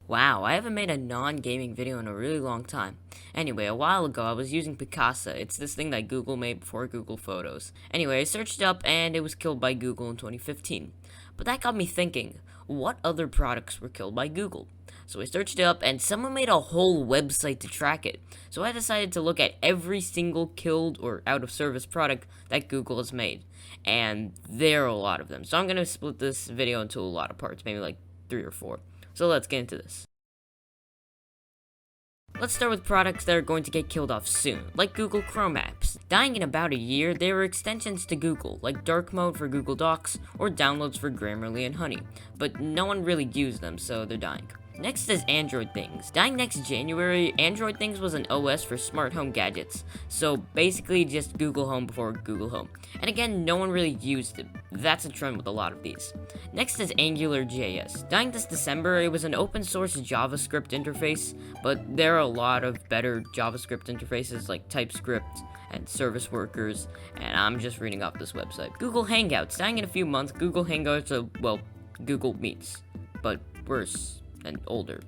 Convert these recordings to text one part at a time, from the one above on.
Wow, I haven't made a non-gaming video in a really long time. Anyway, a while ago I was using Picasa. It's this thing that Google made before Google Photos. Anyway, I searched it up and it was killed by Google in 2015. But that got me thinking, what other products were killed by Google? So I searched it up and someone made a whole website to track it. So I decided to look at every single killed or out of service product that Google has made. And there are a lot of them. So I'm going to split this video into a lot of parts, maybe like 3 or 4. So let's get into this. Let's start with products that are going to get killed off soon, like Google Chrome apps. Dying in about a year, they were extensions to Google, like dark mode for Google Docs, or downloads for Grammarly and Honey, but no one really used them, so they're dying. Next is Android Things. Dying next January, Android Things was an OS for smart home gadgets, so basically just Google Home before Google Home. And again, no one really used it. That's a trend with a lot of these. Next is AngularJS. Dying this December, it was an open source JavaScript interface, but there are a lot of better JavaScript interfaces like TypeScript and service workers, and I'm just reading off this website. Google Hangouts. Dying in a few months, Google Hangouts are, well, Google Meets, but worse and older.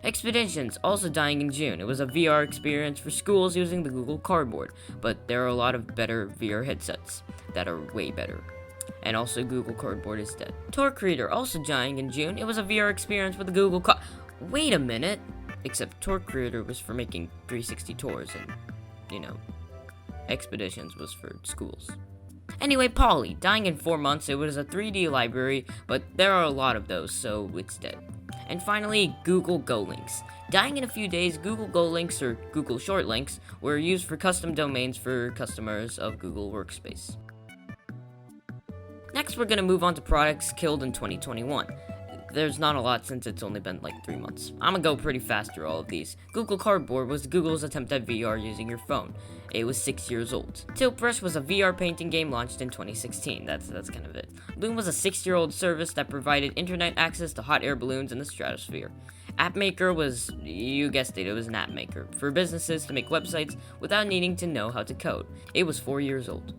Expeditions, also dying in June. It was a VR experience for schools using the Google Cardboard, but there are a lot of better VR headsets that are way better. And also Google Cardboard is dead. Torque Reader, also dying in June. It was a VR experience with the Google Wait a minute! Except Torque Reader was for making 360 tours and, Expeditions was for schools. Anyway, Poly, dying in 4 months. It was a 3D library, but there are a lot of those, so it's dead. And finally, Google Go Links. Dying in a few days, Google Go Links, or Google Short Links, were used for custom domains for customers of Google Workspace. Next, we're going to move on to products killed in 2021. There's not a lot since it's only been like 3 months. I'm gonna go pretty fast through all of these. Google Cardboard was Google's attempt at VR using your phone. It was 6 years old. Tiltbrush was a VR painting game launched in 2016. That's kind of it. Loom was a 6-year-old service that provided internet access to hot air balloons in the stratosphere. AppMaker was, you guessed it was an app maker for businesses to make websites without needing to know how to code. It was 4 years old.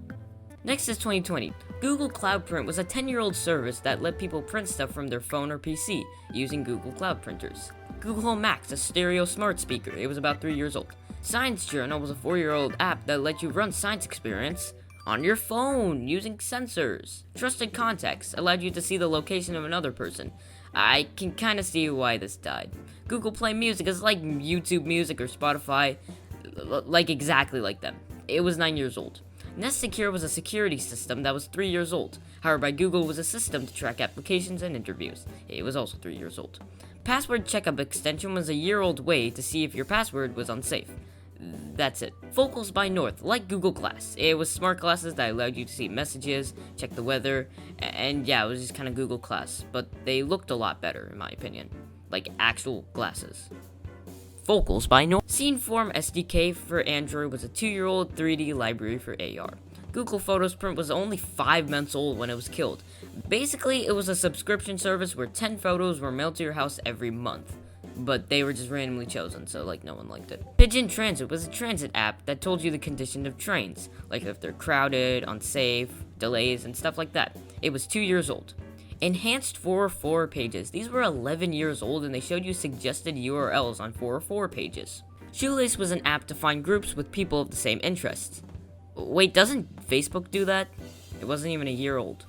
Next is 2020. Google Cloud Print was a 10-year-old service that let people print stuff from their phone or PC using Google Cloud printers. Google Home Max, a stereo smart speaker. It was about 3 years old. Science Journal was a 4-year-old app that let you run science experiments on your phone using sensors. Trusted Contacts allowed you to see the location of another person. I can kind of see why this died. Google Play Music is like YouTube Music or Spotify, like exactly like them. It was 9 years old. Nest Secure was a security system that was 3 years old. Powered by Google was a system to track applications and interviews. It was also 3 years old. Password Checkup Extension was a year-old way to see if your password was unsafe. That's it. Focals by North, like Google Glass. It was smart glasses that allowed you to see messages, check the weather, and yeah, it was just kind of Google Glass. But they looked a lot better, in my opinion. Like actual glasses. Focals by North. Sceneform SDK for Android was a 2-year-old 3D library for AR. Google Photos Print was only 5 months old when it was killed. Basically, it was a subscription service where 10 photos were mailed to your house every month. But they were just randomly chosen, so no one liked it. Pigeon Transit was a transit app that told you the condition of trains, like if they're crowded, unsafe, delays, and stuff like that. It was 2 years old. Enhanced 404 pages. These were 11 years old and they showed you suggested URLs on 404 pages. Shoelace was an app to find groups with people of the same interests. Wait, doesn't Facebook do that? It wasn't even a year old.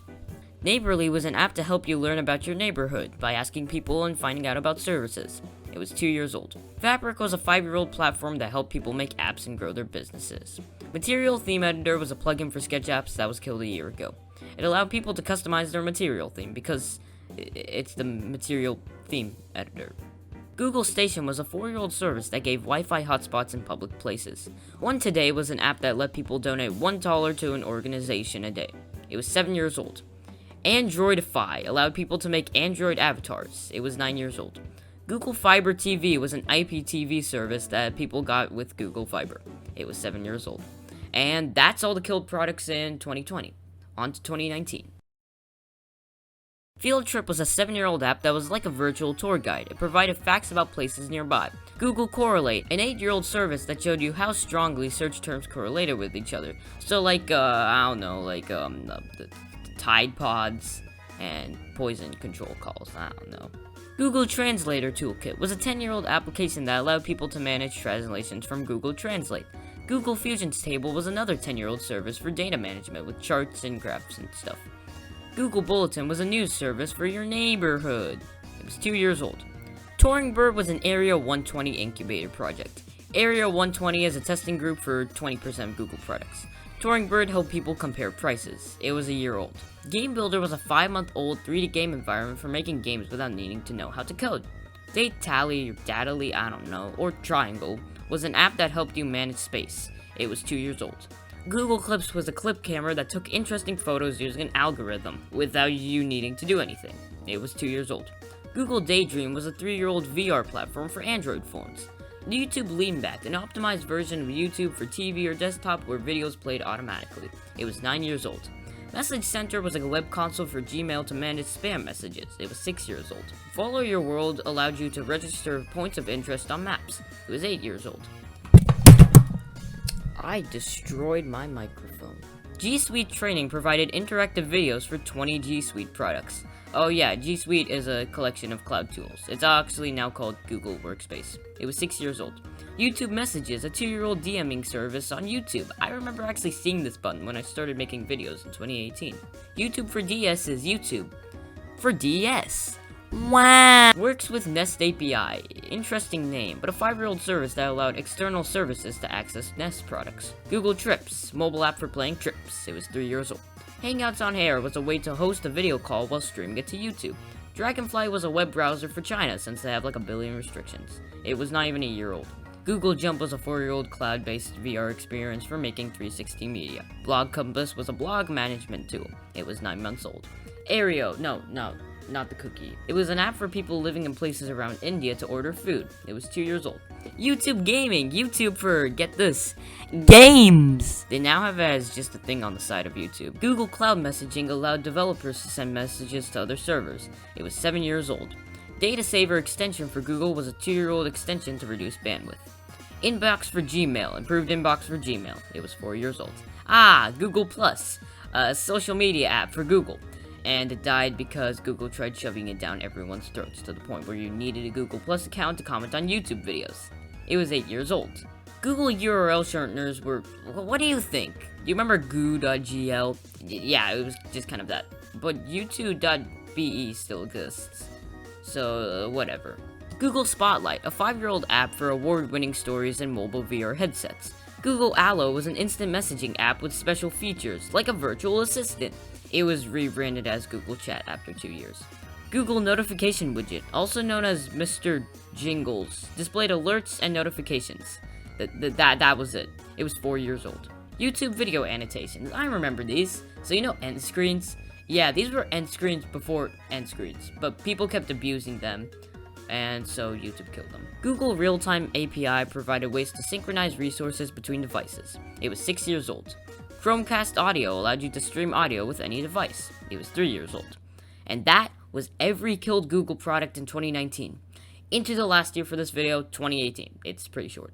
Neighborly was an app to help you learn about your neighborhood by asking people and finding out about services. It was 2 years old. Fabric was a 5-year-old platform that helped people make apps and grow their businesses. Material Theme Editor was a plugin for Sketch apps that was killed a year ago. It allowed people to customize their material theme because it's the material theme editor. Google Station was a 4-year-old service that gave Wi-Fi hotspots in public places. One Today was an app that let people donate $1 to an organization a day. It was 7 years old. Androidify allowed people to make Android avatars. It was 9 years old. Google Fiber TV was an IPTV service that people got with Google Fiber. It was 7 years old. And that's all the killed products in 2020. On to 2019. Field Trip was a 7-year-old app that was like a virtual tour guide. It provided facts about places nearby. Google Correlate, an 8-year-old service that showed you how strongly search terms correlated with each other. So the Tide Pods, and poison control calls, I don't know. Google Translator Toolkit was a 10-year-old application that allowed people to manage translations from Google Translate. Google Fusion's Table was another 10-year-old service for data management with charts and graphs and stuff. Google Bulletin was a news service for your neighborhood. It was 2 years old. Turing Bird was an Area 120 incubator project. Area 120 is a testing group for 20% of Google products. Turing Bird helped people compare prices. It was a year old. Game Builder was a 5-month-old 3D game environment for making games without needing to know how to code. Datally, or Datally, I don't know, or Triangle was an app that helped you manage space. It was 2 years old. Google Clips was a clip camera that took interesting photos using an algorithm without you needing to do anything. It was 2 years old. Google Daydream was a 3-year-old VR platform for Android phones. YouTube Leanback, an optimized version of YouTube for TV or desktop where videos played automatically. It was 9 years old. Message Center was like a web console for Gmail to manage spam messages. It was 6 years old. Follow Your World allowed you to register points of interest on maps. It was 8 years old. I destroyed my microphone. G Suite Training provided interactive videos for 20 G Suite products. Oh yeah, G Suite is a collection of cloud tools. It's actually now called Google Workspace. It was 6 years old. YouTube Messages, a 2-year-old DMing service on YouTube. I remember actually seeing this button when I started making videos in 2018. YouTube for DS is YouTube for DS. Wow! Works with Nest API. Interesting name, but a 5-year-old service that allowed external services to access Nest products. Google Trips, mobile app for playing trips. It was 3 years old. Hangouts on Air was a way to host a video call while streaming it to YouTube. Dragonfly was a web browser for China since they have like a billion restrictions. It was not even a year old. Google Jump was a 4-year-old cloud-based VR experience for making 360 media. Blog Compass was a blog management tool. It was 9 months old. Aereo, no, not the cookie. It was an app for people living in places around India to order food. It was 2 years old. YouTube Gaming, YouTube for, get this, games! They now have it as just a thing on the side of YouTube. Google Cloud Messaging allowed developers to send messages to other servers. It was 7 years old. Data Saver extension for Google was a 2-year-old extension to reduce bandwidth. Inbox for Gmail, improved inbox for Gmail. It was 4 years old. Google Plus, a social media app for Google. And it died because Google tried shoving it down everyone's throats to the point where you needed a Google Plus account to comment on YouTube videos. It was 8 years old. Google URL shorteners were... What do you think? Do you remember goo.gl? Yeah, it was just kind of that. But u2.be still exists. So, whatever. Google Spotlight, a 5-year-old app for award-winning stories and mobile VR headsets. Google Allo was an instant messaging app with special features, like a virtual assistant. It was rebranded as Google Chat after 2 years. Google Notification Widget, also known as Mr. Jingles, displayed alerts and notifications. That was it. It was 4 years old. YouTube Video Annotations, I remember these. So you know end screens? Yeah, these were end screens before end screens, but people kept abusing them, and so YouTube killed them. Google Real-Time API provided ways to synchronize resources between devices. It was 6 years old. Chromecast Audio allowed you to stream audio with any device. It was 3 years old. And that was every killed Google product in 2019. Into the last year for this video, 2018. It's pretty short.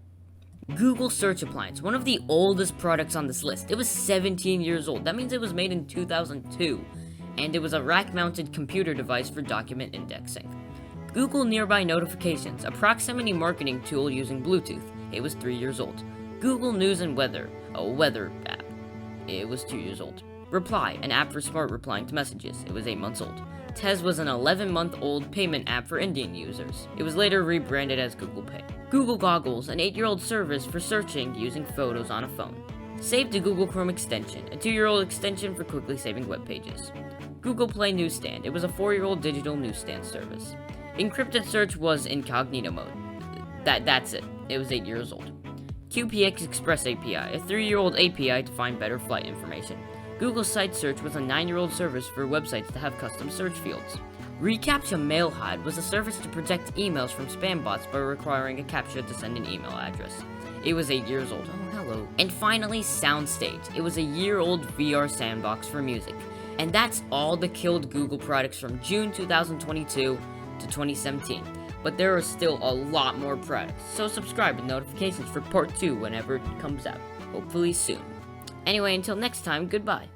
Google Search Appliance, one of the oldest products on this list. It was 17 years old. That means it was made in 2002. And it was a rack-mounted computer device for document indexing. Google Nearby Notifications, a proximity marketing tool using Bluetooth. It was 3 years old. Google News and Weather, a weather app. It was 2 years old. Reply, an app for smart replying to messages. It was 8 months old. Tez was an 11-month-old payment app for Indian users. It was later rebranded as Google Pay. Google Goggles, an 8-year-old service for searching using photos on a phone. Save to Google Chrome extension, a 2-year-old extension for quickly saving web pages. Google Play Newsstand, it was a 4-year-old digital newsstand service. Encrypted search was incognito mode. That's it. It was 8 years old. QPX Express API, a 3-year-old API to find better flight information. Google Site Search was a 9-year-old service for websites to have custom search fields. reCAPTCHA Mailhide was a service to protect emails from spam bots by requiring a CAPTCHA to send an email address. It was 8 years old. Oh, hello. And finally, Soundstage. It was a year-old VR sandbox for music. And that's all the killed Google products from June 2022 to 2017. But there are still a lot more products, so subscribe with notifications for part 2 whenever it comes out, hopefully soon. Anyway, until next time, goodbye.